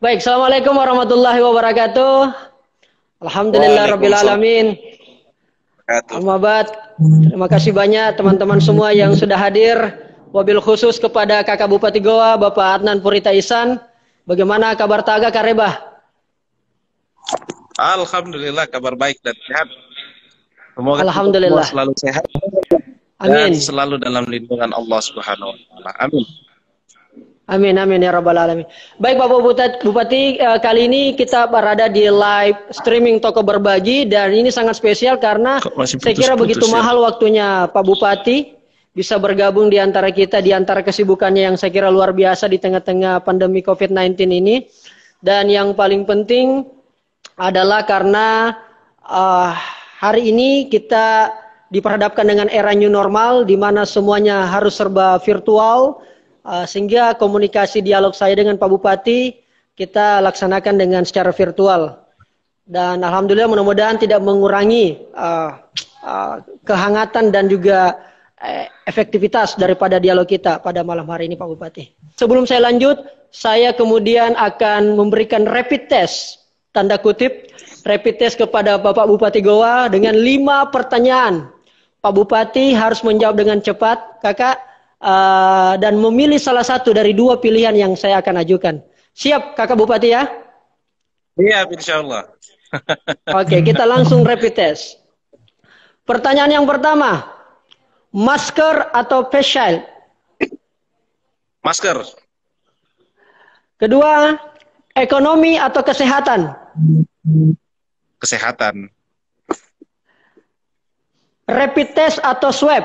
Baik, Assalamualaikum warahmatullahi wabarakatuh. Alhamdulillah Rabbil Waalaikumsalam. Alamin. Amma ba'd. Terima kasih banyak teman-teman semua yang sudah hadir. Wabil khusus kepada Kakak Bupati Goa, Bapak Adnan Purita Ihsan. Bagaimana kabar Taga Karebah? Alhamdulillah kabar baik dan sehat. Semoga kita semua Alhamdulillah. selalu sehat dan Amin. selalu dalam lindungan Allah Subhanahu wa taala. Amin. Amin, amin ya Rabbal Alamin. Baik Bapak Bupati, kali ini kita berada di live streaming Toko Berbagi dan ini sangat spesial karena Kok masih saya kira begitu putus-putus ya? mahal waktunya Pak Bupati bisa bergabung di antara kita, di antara kesibukannya yang saya kira luar biasa di tengah-tengah pandemi COVID-19 ini. Dan yang paling penting adalah karena hari ini kita diperhadapkan dengan era new normal di mana semuanya harus serba virtual. Sehingga komunikasi dialog saya dengan Pak Bupati kita laksanakan dengan secara virtual dan alhamdulillah mudah-mudahan tidak mengurangi kehangatan dan juga efektivitas daripada dialog kita pada malam hari ini Pak Bupati. Sebelum saya lanjut, saya kemudian akan memberikan rapid test, tanda kutip, rapid test kepada Bapak Bupati Goa dengan 5 pertanyaan. Pak Bupati harus menjawab dengan cepat, Kakak. Dan memilih salah satu dari 2 pilihan yang saya akan ajukan. Siap Kakak Bupati ya? Iya, insya Allah. Oke, kita langsung rapid test. Pertanyaan yang pertama, masker atau face shield? Masker. Kedua, ekonomi atau kesehatan? Kesehatan. Rapid test atau swab?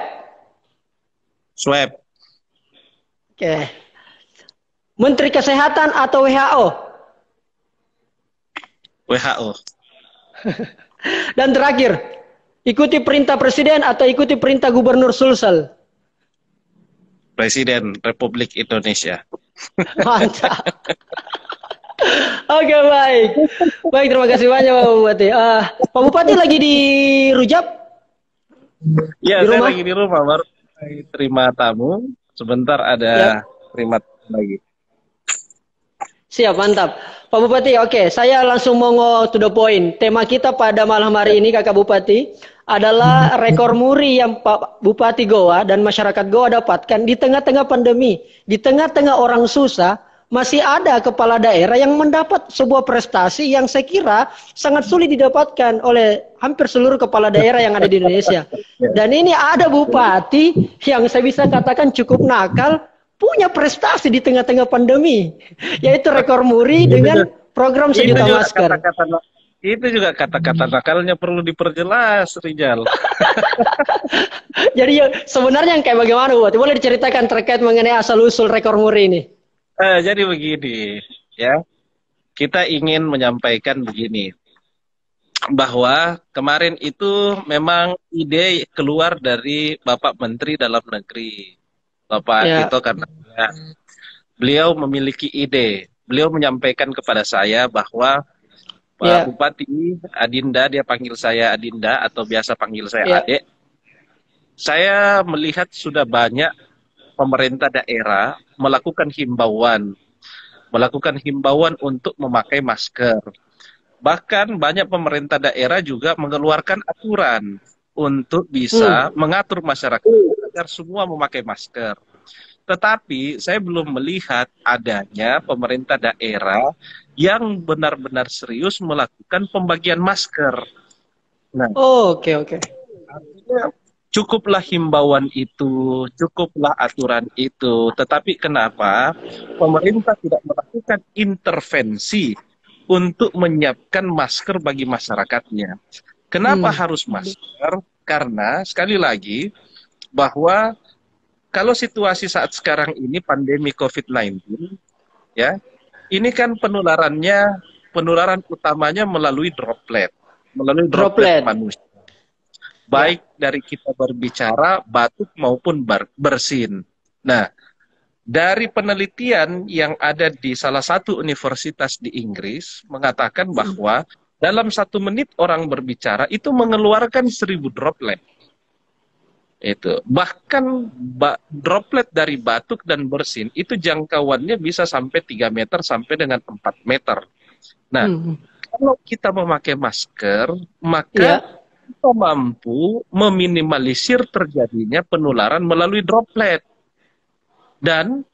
Swab. Oke. Menteri Kesehatan atau WHO? WHO. Dan terakhir, ikuti perintah Presiden atau ikuti perintah Gubernur Sulsel? Presiden Republik Indonesia. Mantap. Oke, baik. Baik, terima kasih banyak Pak Bupati. Pak Bupati lagi di Rujab? Iya, Di saya rumah? lagi di rumah baru terima tamu. Sebentar ada Ya. terima tamu lagi. Siap, mantap. Pak Bupati, oke. Saya langsung mau to the point. Tema kita pada malam hari ini, Kakak Bupati, adalah rekor muri yang Pak Bupati Goa dan masyarakat Goa dapatkan di tengah-tengah pandemi. Di tengah-tengah orang susah, masih ada kepala daerah yang mendapat sebuah prestasi yang saya kira sangat sulit didapatkan oleh hampir seluruh kepala daerah yang ada di Indonesia. Dan ini ada bupati yang saya bisa katakan cukup nakal, punya prestasi di tengah-tengah pandemi, yaitu rekor muri dengan program sejuta masker. Itu juga kata-kata nakalnya perlu diperjelas, Rijal. Jadi sebenarnya yang kayak bagaimana, Bupati? Boleh diceritakan terkait mengenai asal-usul rekor muri ini? Jadi begini, ya. Kita ingin menyampaikan begini, bahwa kemarin itu memang ide keluar dari Bapak Menteri Dalam Negeri, Bapak Ya. Tito Karnavian. Beliau memiliki ide. Beliau menyampaikan kepada saya bahwa Pak Bupati Adinda, dia panggil saya Adinda atau biasa panggil saya Adek. Saya melihat sudah banyak pemerintah daerah melakukan himbauan untuk memakai masker. Bahkan banyak pemerintah daerah juga mengeluarkan aturan untuk bisa mengatur masyarakat agar semua memakai masker. Tetapi saya belum melihat adanya pemerintah daerah yang benar-benar serius melakukan pembagian masker. Nah, Oke. artinya cukuplah himbauan itu, cukuplah aturan itu. Tetapi kenapa pemerintah tidak melakukan intervensi untuk menyiapkan masker bagi masyarakatnya? Kenapa harus masker? Karena sekali lagi bahwa kalau situasi saat sekarang ini pandemi COVID-19, ya, ini kan penularan utamanya melalui droplet manusia. Baik dari kita berbicara, batuk maupun bersin. Nah, dari penelitian yang ada di salah satu universitas di Inggris mengatakan bahwa dalam 1 menit orang berbicara itu mengeluarkan 1000 droplet. Itu bahkan droplet dari batuk dan bersin itu jangkauannya bisa sampai 3 meter sampai dengan 4 meter. Nah, kalau kita memakai masker, maka kita mampu meminimalisir terjadinya penularan melalui droplet. Dan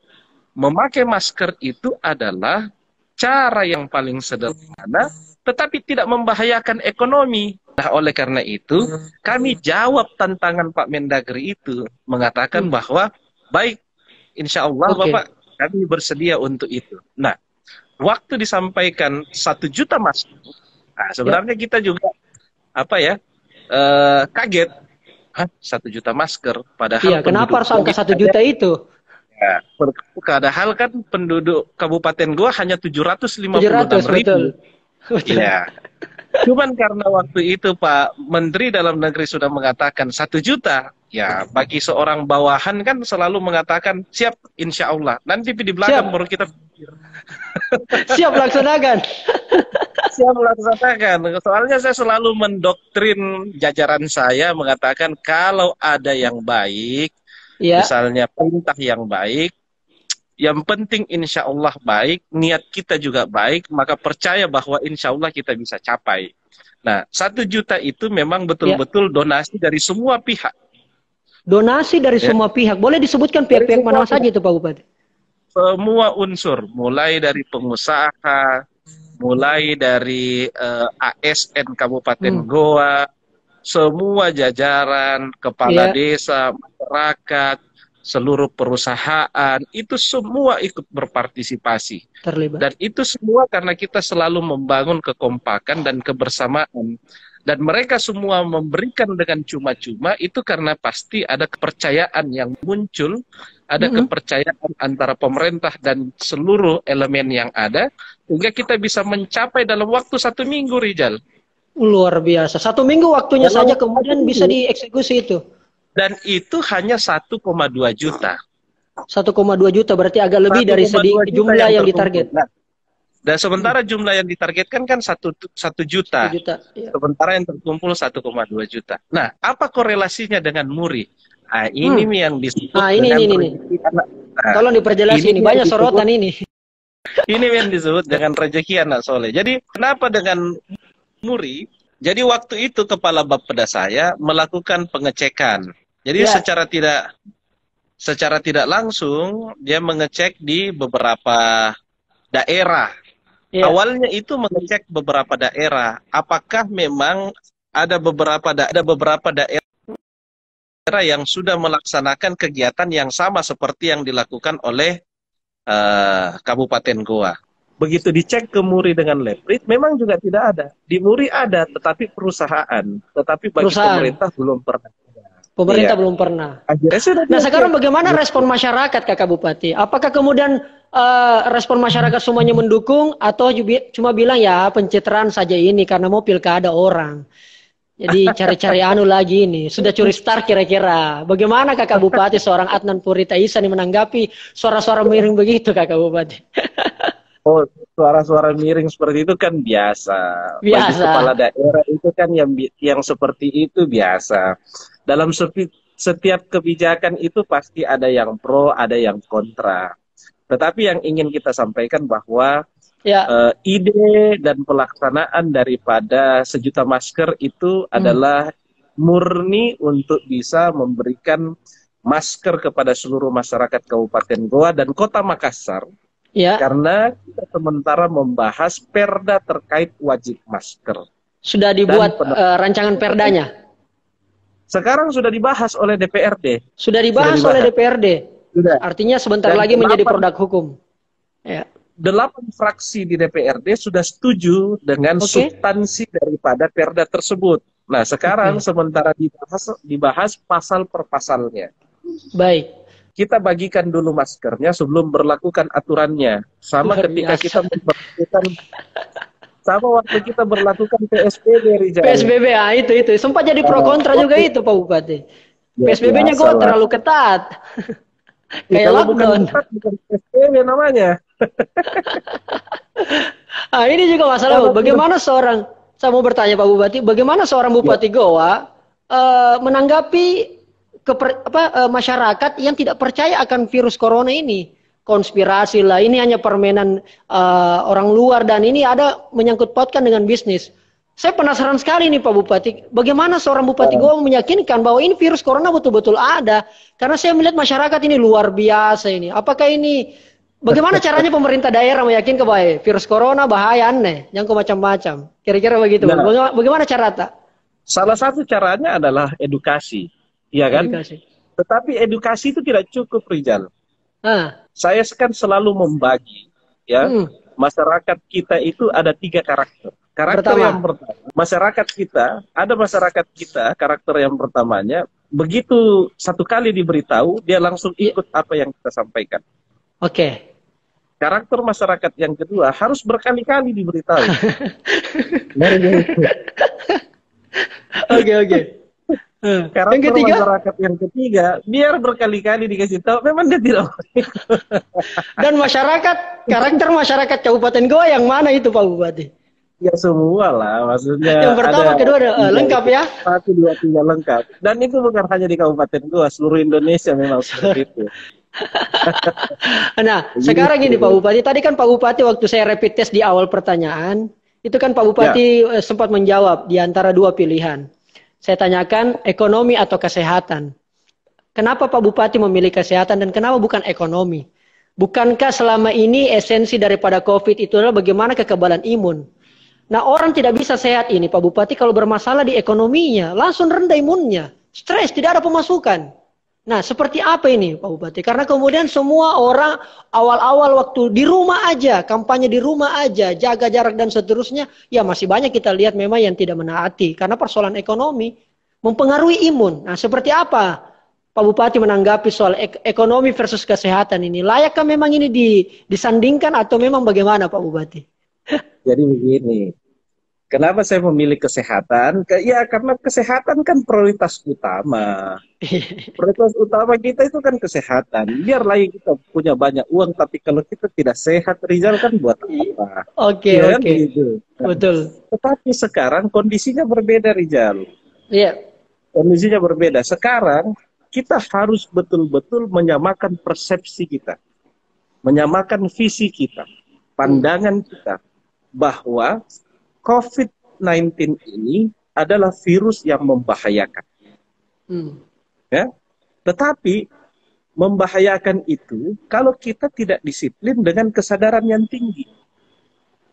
memakai masker itu adalah cara yang paling sederhana, tetapi tidak membahayakan ekonomi. Nah, oleh karena itu, kami jawab tantangan Pak Mendagri itu, mengatakan bahwa, baik, insya Allah Bapak, kami bersedia untuk itu. Nah, waktu disampaikan 1 juta masker, nah, sebenarnya kita juga, kaget. Hah, 1 juta masker, padahal kenapa harus angka 1 juta itu? Ya, padahal kan penduduk Kabupaten Goa hanya 756.000. Betul. Ya. Cuman karena waktu itu Pak Menteri Dalam Negeri sudah mengatakan 1 juta, ya bagi seorang bawahan kan selalu mengatakan siap insya Allah. Nanti di belakang baru kita siap laksanakan. Siap laksanakan. Soalnya saya selalu mendoktrin jajaran saya mengatakan kalau ada yang baik, misalnya perintah yang baik, yang penting insya Allah baik, niat kita juga baik, maka percaya bahwa insya Allah kita bisa capai. Nah, 1 juta itu memang betul-betul donasi dari semua pihak. Donasi dari semua pihak. Boleh disebutkan pihak-pihak mana saja itu Pak Bupati? Semua unsur, mulai dari pengusaha, mulai dari ASN Kabupaten Goa, semua jajaran, kepala desa, masyarakat, seluruh perusahaan, itu semua ikut berpartisipasi. Terlibat. Dan itu semua karena kita selalu membangun kekompakan dan kebersamaan. Dan mereka semua memberikan dengan cuma-cuma, itu karena pasti ada kepercayaan yang muncul, ada kepercayaan antara pemerintah dan seluruh elemen yang ada, sehingga kita bisa mencapai dalam waktu 1 minggu, Rijal. Luar biasa. 1 minggu waktunya saja kemudian bisa dieksekusi itu. Dan itu hanya 1,2 juta. 1,2 juta berarti agak lebih dari jumlah yang ditarget. Nah, dan sementara jumlah yang ditargetkan kan 1 juta. Sementara yang terkumpul 1,2 juta. Nah, apa korelasinya dengan MURI? Nah, ini yang disebut ini. Tolong diperjelas ini. Banyak sorotan ini. Ini yang disebut dengan rezeki anak soleh. Jadi, kenapa dengan MURI? Jadi waktu itu kepala Bapeda saya melakukan pengecekan. Jadi secara tidak langsung dia mengecek di beberapa daerah. Awalnya itu mengecek beberapa daerah. Apakah memang ada beberapa daerah yang sudah melaksanakan kegiatan yang sama seperti yang dilakukan oleh Kabupaten Goa. Begitu dicek ke MURI dengan Leprit, memang juga tidak ada. Di MURI ada, tetapi perusahaan. Tetapi bagi pemerintah belum pernah. Pemerintah belum pernah. Nah, sekarang bagaimana respon masyarakat, Kakak Bupati? Apakah kemudian respon masyarakat semuanya mendukung, atau cuma bilang ya pencitraan saja ini karena mau pilkada orang? Jadi cari-cari lagi ini. Sudah curi start kira-kira. Bagaimana Kakak Bupati, seorang Adnan Purita Ihsan menanggapi suara-suara miring begitu, Kakak Bupati? Oh, suara-suara miring seperti itu kan biasa. Bagi kepala daerah itu kan yang seperti itu biasa. Dalam setiap kebijakan itu pasti ada yang pro, ada yang kontra. Tetapi yang ingin kita sampaikan bahwa ide dan pelaksanaan daripada 1 juta masker itu adalah murni untuk bisa memberikan masker kepada seluruh masyarakat Kabupaten Goa dan Kota Makassar. Karena kita sementara membahas perda terkait wajib masker. Sudah dibuat rancangan perdanya? Sekarang sudah dibahas oleh DPRD. Sudah dibahas oleh DPRD? Sudah. Artinya sebentar lagi menjadi produk hukum. 8 fraksi di DPRD sudah setuju dengan substansi daripada perda tersebut. Nah, sekarang sementara dibahas pasal per pasalnya. Baik. Kita bagikan dulu maskernya sebelum berlakukan aturannya. Sama ketika kita memperlakukan, sama waktu kita berlakukan PSBB, Rijal. PSBB, itu. Sempat jadi pro kontra juga itu, Pak Bupati. PSBB-nya kok terlalu ketat. Kayak lockdown. Bukan PSBB namanya. Ini juga masalah. Bagaimana saya mau bertanya Pak Bupati, bagaimana seorang Bupati Goa menanggapi masyarakat yang tidak percaya akan virus corona ini. Konspirasi lah, ini hanya permainan orang luar dan ini ada menyangkut pautkan dengan bisnis. Saya penasaran sekali nih Pak Bupati, bagaimana seorang Bupati Goa meyakinkan bahwa ini virus corona betul-betul ada? Karena saya melihat masyarakat ini luar biasa ini. Apakah ini, bagaimana caranya pemerintah daerah meyakinkan bahwa virus corona bahaya aneh, yang macam-macam? Kira-kira begitu. Nah, Bagaimana cara tak? salah satu caranya adalah edukasi, ya kan? Edukasi. Tetapi edukasi itu tidak cukup, Rizal. Saya kan selalu membagi, ya, masyarakat kita itu ada 3 karakter. Karakter yang pertama, masyarakat kita, karakter yang pertamanya, begitu satu kali diberitahu, dia langsung ikut apa yang kita sampaikan. Oke. Karakter masyarakat yang kedua, harus berkali-kali diberitahu. Oke. Karakter yang ketiga? Masyarakat yang ketiga, biar berkali-kali dikasih tahu, memang dia tidak mau. Dan karakter masyarakat Kabupaten Goa yang mana itu Pak Bupati? Ya semua lah, maksudnya. Yang pertama, kedua lengkap ya? 1, 2, 3 lengkap. Dan itu bukan hanya di Kabupaten Goa, seluruh Indonesia memang seperti itu. Nah, sekarang ini Pak Bupati, tadi kan Pak Bupati waktu saya rapid test di awal pertanyaan, itu kan Pak Bupati sempat menjawab di antara 2 pilihan. Saya tanyakan ekonomi atau kesehatan. Kenapa Pak Bupati memilih kesehatan dan kenapa bukan ekonomi? Bukankah selama ini esensi daripada COVID itu adalah bagaimana kekebalan imun? Nah, orang tidak bisa sehat ini Pak Bupati kalau bermasalah di ekonominya, langsung rendah imunnya, stres, tidak ada pemasukan. Nah, seperti apa ini Pak Bupati? Karena kemudian semua orang awal-awal waktu di rumah aja, kampanye di rumah aja, jaga jarak dan seterusnya, ya masih banyak kita lihat memang yang tidak menaati. Karena persoalan ekonomi mempengaruhi imun. Nah, seperti apa Pak Bupati menanggapi soal ekonomi versus kesehatan ini? Layakkah memang ini disandingkan atau memang bagaimana Pak Bupati? Jadi begini, kenapa saya memilih kesehatan? Ya karena kesehatan kan prioritas utama. Prioritas utama kita itu kan kesehatan. Biar lagi kita punya banyak uang, tapi kalau kita tidak sehat, Rizal kan buat apa? Oke. Gitu. Betul. Tetapi sekarang kondisinya berbeda, Rizal. Iya. Kondisinya berbeda. Sekarang kita harus betul-betul menyamakan persepsi kita. Menyamakan visi kita. Pandangan kita. Bahwa COVID-19 ini adalah virus yang membahayakan. Ya? Tetapi membahayakan itu kalau kita tidak disiplin dengan kesadaran yang tinggi.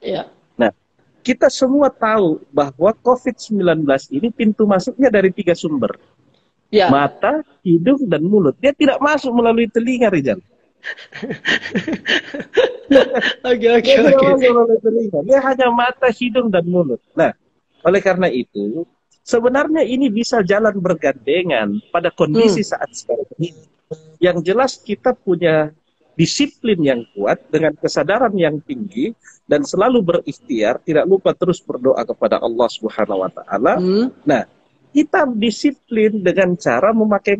Ya. Nah, kita semua tahu bahwa COVID-19 ini pintu masuknya dari 3 sumber. Ya. Mata, hidung, dan mulut. Dia tidak masuk melalui telinga, Rizal. Oke. Dia hanya mata, hidung, dan mulut. Nah, oleh karena itu, sebenarnya ini bisa jalan bergandengan pada kondisi saat sekarang ini. Yang jelas kita punya disiplin yang kuat dengan kesadaran yang tinggi dan selalu berikhtiar, tidak lupa terus berdoa kepada Allah Subhanahu wa taala. Nah, kita disiplin dengan cara memakai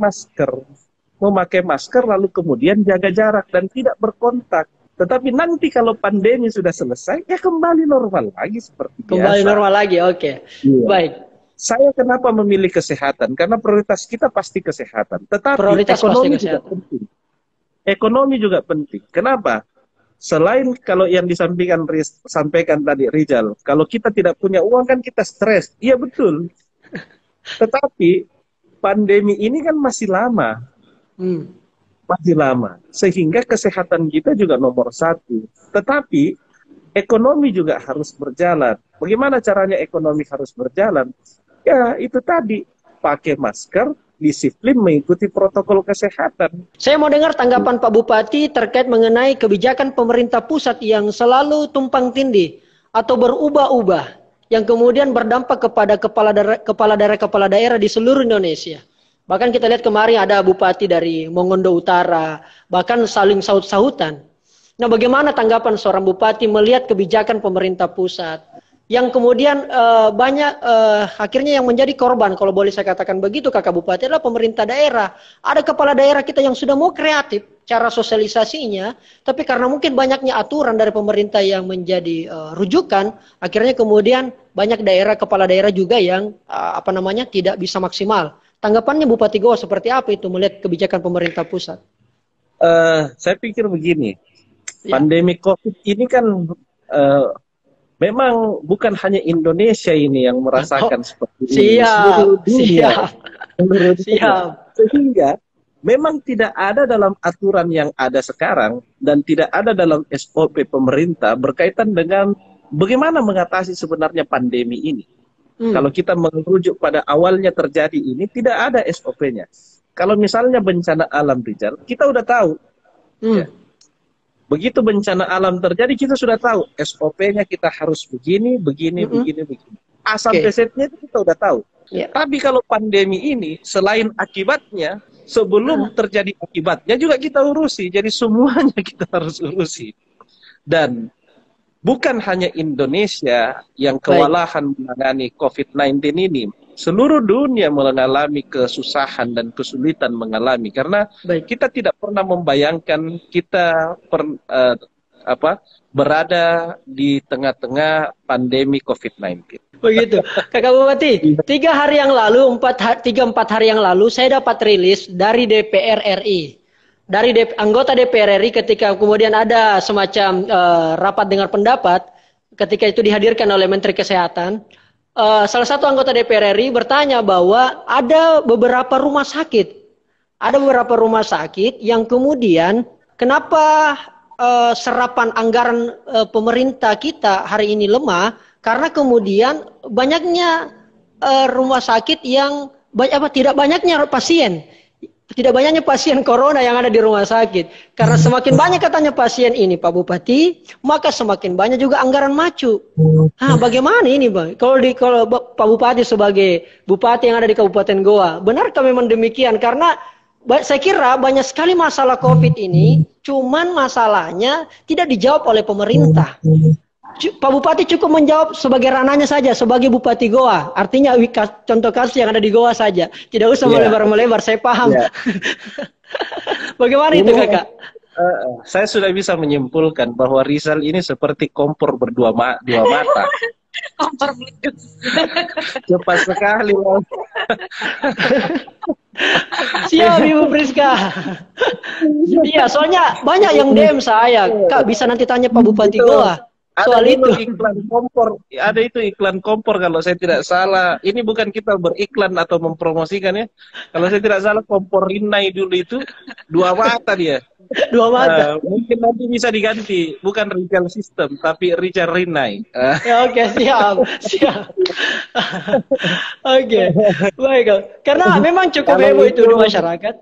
masker lalu kemudian jaga jarak dan tidak berkontak. Tetapi nanti kalau pandemi sudah selesai, ya kembali normal lagi seperti biasa. Kembali normal lagi, oke. Iya. Baik. Saya kenapa memilih kesehatan? Karena prioritas kita pasti kesehatan. Tetapi prioritas ekonomi pasti juga penting. Ekonomi juga penting. Kenapa? Selain kalau yang sampaikan tadi Rizal, kalau kita tidak punya uang kan kita stres. Iya betul. Tetapi pandemi ini kan masih lama. Masih lama, sehingga kesehatan kita juga nomor 1. Tetapi ekonomi juga harus berjalan. Bagaimana caranya ekonomi harus berjalan? Ya itu tadi, pakai masker, disiplin mengikuti protokol kesehatan. Saya mau dengar tanggapan Pak Bupati terkait mengenai kebijakan pemerintah pusat yang selalu tumpang tindih atau berubah-ubah, yang kemudian berdampak kepada kepala daerah di seluruh Indonesia. Bahkan kita lihat kemarin ada bupati dari Mongondo Utara, bahkan saling saut-sautan. Nah, bagaimana tanggapan seorang bupati melihat kebijakan pemerintah pusat yang kemudian akhirnya yang menjadi korban, kalau boleh saya katakan begitu Kakak Bupati, adalah pemerintah daerah. Ada kepala daerah kita yang sudah mau kreatif cara sosialisasinya, tapi karena mungkin banyaknya aturan dari pemerintah yang menjadi rujukan, akhirnya kemudian banyak kepala daerah juga yang tidak bisa maksimal Tanggapannya Bupati Goa seperti apa itu melihat kebijakan pemerintah pusat? Saya pikir begini, Ya. pandemi COVID ini kan memang bukan hanya Indonesia ini yang Oh, merasakan seperti ini, seluruh siap, dunia, siap, seluruh dunia. siap. Sehingga memang tidak ada dalam aturan yang ada sekarang dan tidak ada dalam SOP pemerintah berkaitan dengan bagaimana mengatasi sebenarnya pandemi ini. Kalau kita merujuk pada awalnya terjadi ini, tidak ada SOP-nya. Kalau misalnya bencana alam, Rizal, kita udah tahu. Ya. Begitu bencana alam terjadi, kita sudah tahu SOP-nya kita harus begini, begini, begini, begini. A sampai Z-nya itu kita udah tahu. Yeah. Tapi kalau pandemi ini, selain akibatnya, sebelum terjadi akibatnya juga kita urusi. Jadi semuanya kita harus urusi. Dan bukan hanya Indonesia yang kewalahan menangani COVID-19 ini. Seluruh dunia mengalami kesusahan dan kesulitan mengalami. Karena kita tidak pernah membayangkan kita berada di tengah-tengah pandemi COVID-19. Begitu. Kakak Bupati, 3 hari yang lalu, 3-4 hari yang lalu, saya dapat rilis dari DPR RI. Dari anggota DPR RI ketika kemudian ada semacam rapat dengar pendapat, ketika itu dihadirkan oleh Menteri Kesehatan, salah satu anggota DPR RI bertanya bahwa ada beberapa rumah sakit. Ada beberapa rumah sakit yang kemudian kenapa serapan anggaran pemerintah kita hari ini lemah, karena kemudian banyaknya rumah sakit yang tidak banyaknya pasien. Tidak banyaknya pasien corona yang ada di rumah sakit. Karena semakin banyak katanya pasien ini, Pak Bupati, maka semakin banyak juga anggaran macu. Nah, bagaimana ini, Bang? Kalau Pak Bupati sebagai bupati yang ada di Kabupaten Goa, benarkah memang demikian? Karena saya kira banyak sekali masalah COVID ini, cuman masalahnya tidak dijawab oleh pemerintah. Pak Bupati cukup menjawab sebagai ranahnya saja, sebagai Bupati Goa. Artinya contoh kasus yang ada di Goa saja. Tidak usah melebar-melebar, saya paham. Bagaimana itu, Kakak? Saya sudah bisa menyimpulkan bahwa Rizal ini seperti kompor dua mata. Kompor meletus. Cepat sekali. Siap, Ibu Priska. Iya, soalnya banyak yang DM saya. Kak, bisa nanti tanya Pak Bupati Goa. Soal itu iklan kompor, ada itu iklan kompor kalau saya tidak salah. Ini bukan kita beriklan atau mempromosikan ya. Kalau saya tidak salah kompor Rinnai dulu itu 2 mata dia. 2 mata. Mungkin nanti bisa diganti, bukan Richard System tapi Richard Rinnai. Ya, oke, siap. Oke, baik. Karena memang cukup heboh itu di masyarakat.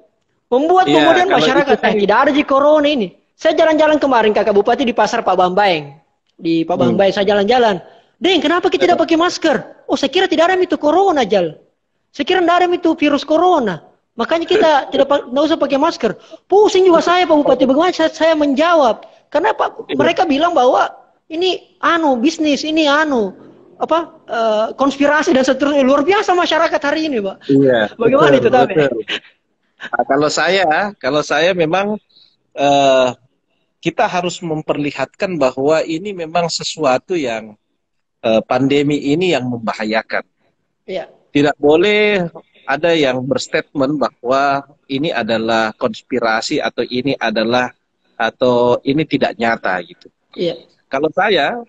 Membuat kemudian masyarakat tidak ada di corona ini. Saya jalan-jalan kemarin Kakak Bupati di pasar Pak Bambaeng. Di Pak Bambaeng saya jalan-jalan. Deng, kenapa kita tidak pakai masker? Oh, saya kira tidak ada itu corona, Jal. Saya kira tidak ada itu virus corona. Makanya kita tidak usah pakai masker. Pusing juga saya, Pak Bupati. Bagaimana saya menjawab? Karena mereka bilang bahwa ini bisnis, ini konspirasi dan seterusnya. Luar biasa masyarakat hari ini, Pak. Iya. Bagaimana itu, tapi? Nah, kalau saya memang kita harus memperlihatkan bahwa ini memang sesuatu yang pandemi ini yang membahayakan. Ya. Tidak boleh ada yang berstatement bahwa ini adalah konspirasi atau ini tidak nyata gitu. Ya. Kalau saya,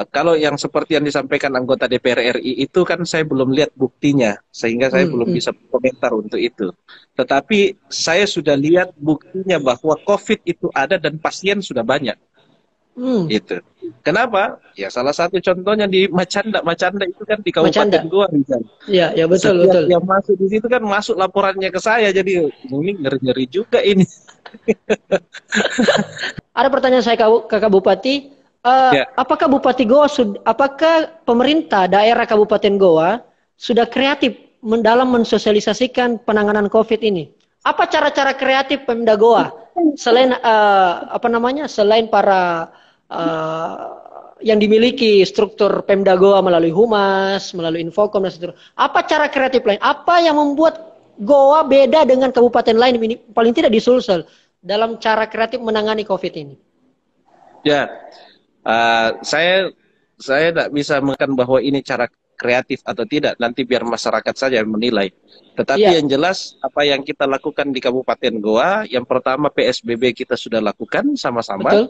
kalau yang seperti yang disampaikan anggota DPR RI itu kan saya belum lihat buktinya, sehingga saya belum bisa komentar untuk itu. Tetapi saya sudah lihat buktinya bahwa COVID itu ada dan pasien sudah banyak. Itu. Kenapa? Ya salah satu contohnya di Macanda itu kan di Kabupaten Goa misalnya. Iya, betul. Yang masuk di situ kan masuk laporannya ke saya, jadi ini ngeri-ngeri juga ini. Ada pertanyaan saya Kakak Bupati. Apakah Bupati Goa apakah pemerintah daerah Kabupaten Goa sudah kreatif dalam mensosialisasikan penanganan COVID ini? Apa cara-cara kreatif Pemda Goa selain selain para yang dimiliki struktur Pemda Goa melalui Humas, melalui Infokom dan seterusnya? Apa cara kreatif lain? Apa yang membuat Goa beda dengan kabupaten lain ini paling tidak di Sulsel dalam cara kreatif menangani COVID ini? Ya. Saya tidak bisa mengatakan bahwa ini cara kreatif atau tidak, nanti biar masyarakat saja yang menilai. Tetapi Iya. yang jelas apa yang kita lakukan di Kabupaten Goa, yang pertama PSBB kita sudah lakukan sama-sama, Betul.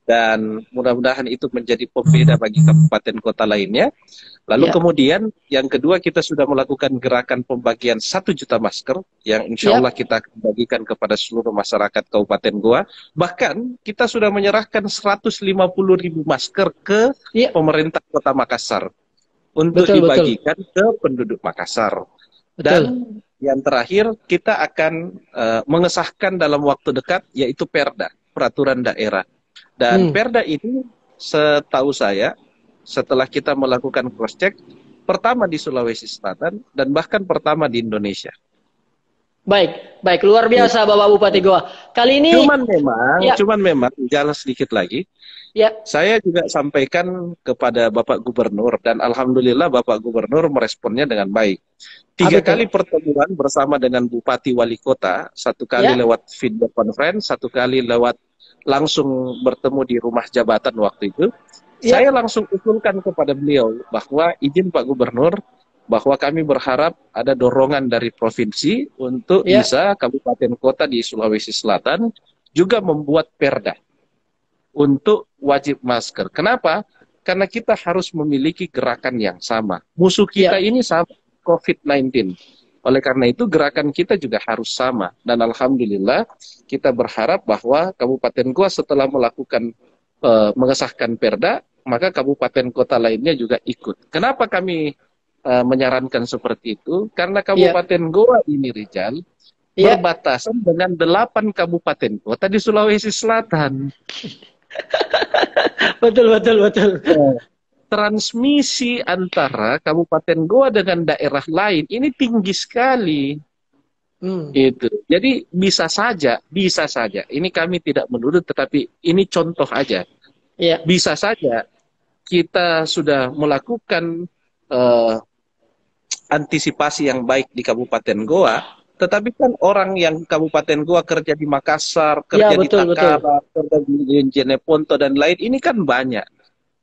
dan mudah-mudahan itu menjadi pembeda bagi kabupaten kota lainnya. Lalu Iya. kemudian yang kedua, kita sudah melakukan gerakan pembagian 1 juta masker yang insya Allah kita akan bagikan kepada seluruh masyarakat Kabupaten Goa. Bahkan kita sudah menyerahkan 150.000 masker ke Iya. pemerintah Kota Makassar untuk Betul, dibagikan ke penduduk Makassar. Betul. Dan yang terakhir, kita akan mengesahkan dalam waktu dekat, yaitu Perda, peraturan daerah. Dan Perda ini setahu saya, setelah kita melakukan cross check, pertama di Sulawesi Selatan dan bahkan pertama di Indonesia. Baik, baik, luar biasa Bapak Bupati Goa. Kali ini Cuman memang jalan sedikit lagi. ya, Saya juga sampaikan kepada Bapak Gubernur, dan alhamdulillah Bapak Gubernur meresponnya dengan baik. 3 kali pertemuan bersama dengan Bupati Wali Kota, 1 kali lewat video conference, 1 kali lewat langsung bertemu di rumah jabatan waktu itu. Saya langsung usulkan kepada beliau bahwa izin Pak Gubernur, bahwa kami berharap ada dorongan dari provinsi untuk bisa kabupaten kota di Sulawesi Selatan juga membuat perda untuk wajib masker. Kenapa? Karena kita harus memiliki gerakan yang sama. Musuh kita ini sama, COVID-19. Oleh karena itu gerakan kita juga harus sama. Dan alhamdulillah kita berharap bahwa Kabupaten Goa setelah melakukan mengesahkan perda, maka kabupaten kota lainnya juga ikut. Kenapa kami menyarankan seperti itu? Karena Kabupaten Goa ini, Rijal, berbatasan dengan 8 kabupaten kota di Sulawesi Selatan. betul. Transmisi antara Kabupaten Goa dengan daerah lain ini tinggi sekali. Itu. Jadi bisa saja. Ini kami tidak menuduh, tetapi ini contoh aja. Bisa saja kita sudah melakukan antisipasi yang baik di Kabupaten Goa, tetapi kan orang yang Kabupaten Goa kerja di Makassar, kerja di Takara, kerja di Jeneponto dan lain, ini kan banyak.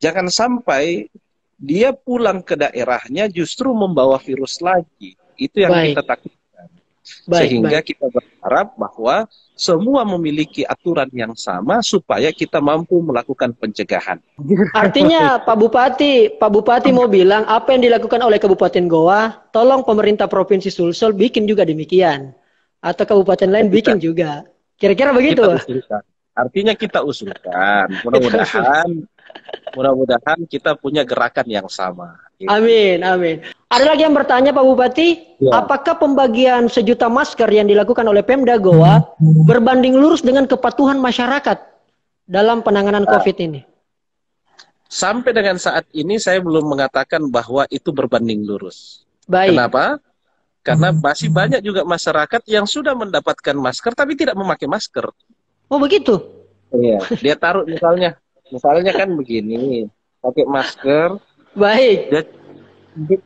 Jangan sampai dia pulang ke daerahnya justru membawa virus lagi. Itu yang kita takutkan. Sehingga kita berharap bahwa semua memiliki aturan yang sama supaya kita mampu melakukan pencegahan. Artinya Pak Bupati mau bilang apa yang dilakukan oleh Kabupaten Goa, tolong pemerintah Provinsi Sulsel bikin juga demikian. Atau kabupaten lain bikin juga. Kira-kira begitu. Artinya kita usulkan. Mudah-mudahan kita punya gerakan yang sama. Gitu. Amin. Ada lagi yang bertanya Pak Bupati, apakah pembagian 1 juta masker yang dilakukan oleh Pemda Goa berbanding lurus dengan kepatuhan masyarakat dalam penanganan COVID ini? Sampai dengan saat ini saya belum mengatakan bahwa itu berbanding lurus. Baik. Kenapa? Karena masih banyak juga masyarakat yang sudah mendapatkan masker tapi tidak memakai masker. Oh begitu? Iya, dia taruh misalnya kan begini, pakai masker. Baik.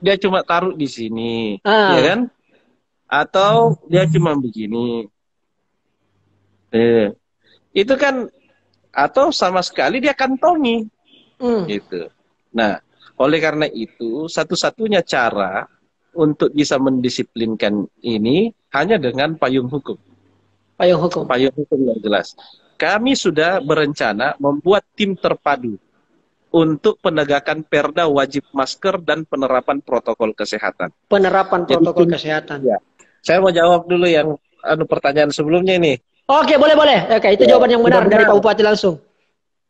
Dia cuma taruh di sini, ya kan? Atau dia cuma begini. Itu kan, atau sama sekali dia kantongi. Gitu. Nah, oleh karena itu, satu-satunya cara untuk bisa mendisiplinkan ini hanya dengan payung hukum. Payung hukum yang jelas. Kami sudah berencana membuat tim terpadu untuk penegakan perda wajib masker dan penerapan protokol kesehatan. Kesehatan. Ya. Saya mau jawab dulu yang pertanyaan sebelumnya ini. Oke, boleh. Oke, itu jawaban yang benar dari Pak Bupati langsung.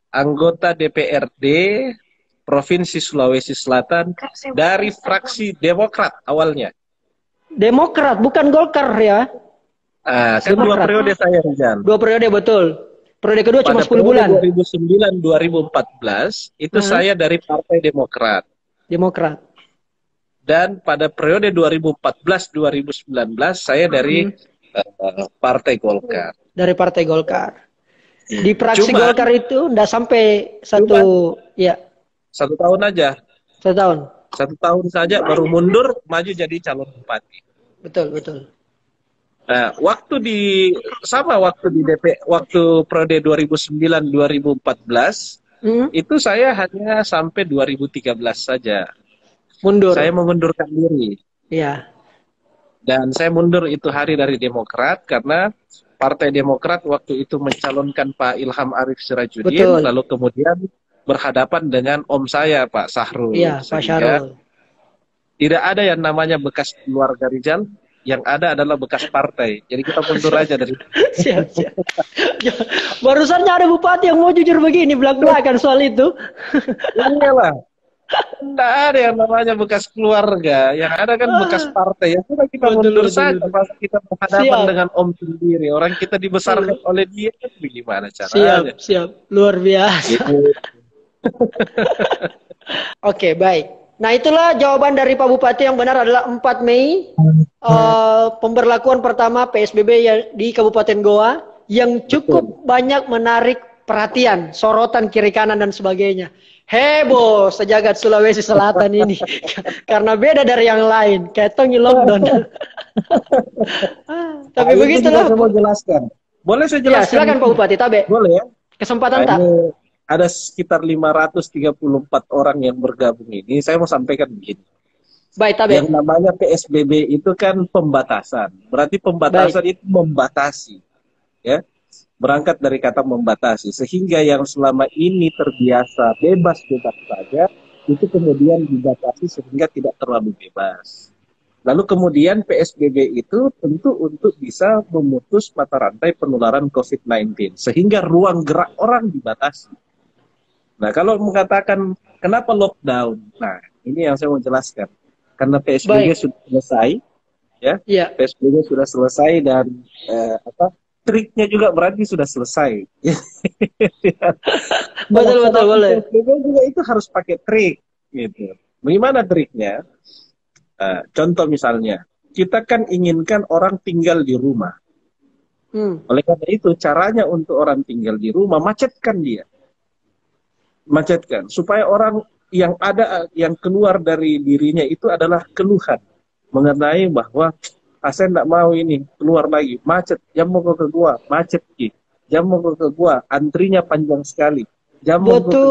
Anggota DPRD Provinsi Sulawesi Selatan dari fraksi Demokrat awalnya. Demokrat, bukan Golkar ya? Kan 2 periode saya, Rizal. 2 periode, betul. Periode kedua cuma 10 bulan. 2009-2014 itu saya dari Partai Demokrat. Dan pada periode 2014-2019 saya dari Partai Golkar. Dari Partai Golkar. Di fraksi Golkar itu enggak sampai 1 tahun aja. 1 tahun. 1 tahun saja baru mundur maju jadi calon bupati. Betul. Nah, waktu di periode 2009-2014 itu saya hanya sampai 2013 saja. Mundur. Saya mengundurkan diri. Iya. Dan saya mundur itu hari dari Demokrat karena Partai Demokrat waktu itu mencalonkan Pak Ilham Arif Sirajuddin, Betul. lalu kemudian berhadapan dengan om saya Pak Sahrul. Iya, Pak Sehingga Syarul. tidak ada yang namanya bekas keluarga Rizal, yang ada adalah bekas partai. Jadi kita mundur aja dari Siap, siap. Ya, barusannya ada bupati yang mau jujur begini belak-belakan soal itu. Iyalah. Tidak ada yang namanya bekas keluarga, yang ada kan bekas partai. Ya sudah kita mundur saja, pas kita berhadapan dengan om sendiri. Orang kita dibesarkan oleh dia, kan bagaimana caranya? Siap, luar biasa. Gitu. Oke, baik. Nah, itulah jawaban dari Pak Bupati. Yang benar adalah 4 Mei pemberlakuan pertama PSBB di Kabupaten Goa yang cukup banyak menarik perhatian, sorotan kiri kanan dan sebagainya. Heboh sejagat Sulawesi Selatan ini karena beda dari yang lain, kayak tongi lockdown. Tapi begitulah. Saya mau jelaskan. Boleh saya jelaskan? Ya, silakan Pak Bupati, Tabe. Boleh ya? Kesempatan tak? Ada sekitar 534 orang yang bergabung ini. Saya mau sampaikan begini. Baik, Tabe. Yang namanya PSBB itu kan pembatasan. Berarti pembatasan itu membatasi. Ya. Berangkat dari kata membatasi, sehingga yang selama ini terbiasa bebas-bebas saja, itu kemudian dibatasi sehingga tidak terlalu bebas. Lalu kemudian PSBB itu tentu untuk bisa memutus mata rantai penularan COVID-19, sehingga ruang gerak orang dibatasi. Nah, kalau mengatakan kenapa lockdown, nah ini yang saya mau jelaskan. Karena PSBB sudah selesai, ya, PSBB sudah selesai dan triknya juga berarti sudah selesai. Betul, boleh. Juga itu harus pakai trik, gitu. Bagaimana triknya? Contoh misalnya, kita kan inginkan orang tinggal di rumah. Oleh karena itu, caranya untuk orang tinggal di rumah, macetkan dia. Macetkan, supaya orang yang ada, yang keluar dari dirinya itu adalah keluhan mengenai bahwa saya tidak mau ini, keluar lagi, macet, jam mau ke gua, macet, jam mau ke gua, antrinya panjang sekali, jam mau ke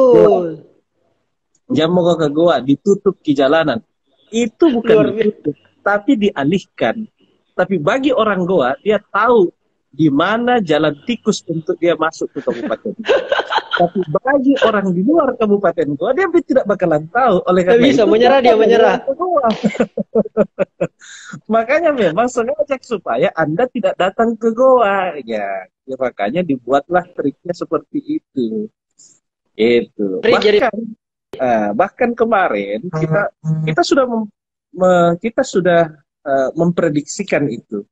gua, ditutup ke jalanan. Itu bukan ditutup, tapi dialihkan. Tapi bagi orang Goa, dia tahu di mana jalan tikus untuk dia masuk ke kabupaten. Tapi bagi orang di luar kabupaten Goa, dia tidak bakalan tahu. Oleh karena bisa itu, dia menyerah. Makanya memang sengaja supaya Anda tidak datang ke Goa, ya makanya dibuatlah triknya seperti itu. Itu. Bahkan kemarin kita sudah memprediksikan itu.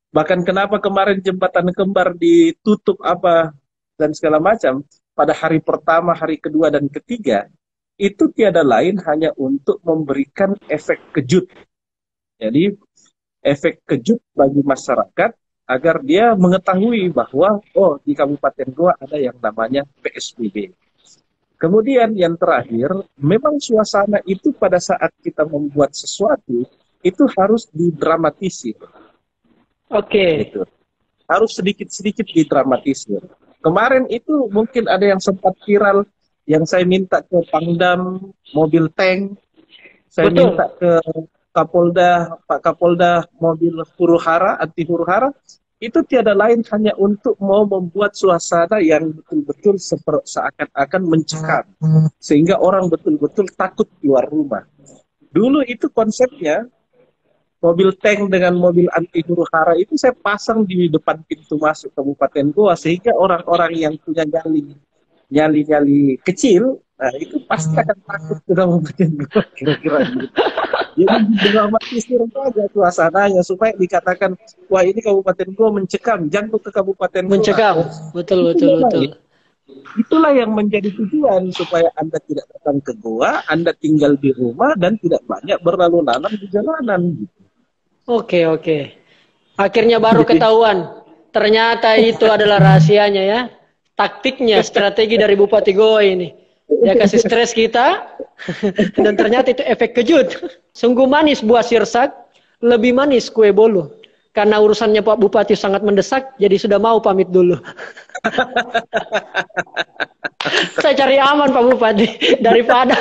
Bahkan kenapa kemarin jembatan kembar ditutup apa dan segala macam pada hari pertama, hari kedua dan ketiga itu tiada lain hanya untuk memberikan efek kejut. Jadi efek kejut bagi masyarakat agar dia mengetahui bahwa di Kabupaten Goa ada yang namanya PSBB. Kemudian yang terakhir, memang suasana itu pada saat kita membuat sesuatu itu harus didramatisir. Oke. Gitu. Harus sedikit-sedikit didramatisir. Kemarin itu mungkin ada yang sempat viral yang saya minta ke Pangdam mobil tank, saya minta ke Pak Kapolda mobil huru-hara, anti huru-hara, itu tiada lain hanya untuk mau membuat suasana yang betul-betul seakan-akan mencekam, sehingga orang betul-betul takut keluar rumah. Dulu itu konsepnya, mobil tank dengan mobil anti huru-hara itu saya pasang di depan pintu masuk Kabupaten Goa, sehingga orang-orang yang punya nyali kecil, nah itu pasti akan takut ke Kabupaten Goa, kira-kira gitu. Jadi didramatisir saja suasananya supaya dikatakan, wah ini Kabupaten Goa mencekam, jangan ke Kabupaten Goa. Mencekam, betul. Itulah yang menjadi tujuan supaya Anda tidak datang ke Goa, Anda tinggal di rumah dan tidak banyak berlalu lalang di jalanan. Oke. Akhirnya baru ketahuan, ternyata itu adalah rahasianya ya, taktiknya, strategi dari Bupati Goa ini. Dia kasih stres kita, dan ternyata itu efek kejut. Sungguh manis buah sirsak, lebih manis kue bolu. Karena urusannya Pak Bupati sangat mendesak, jadi sudah mau pamit dulu. Saya cari aman Pak Bupati, daripada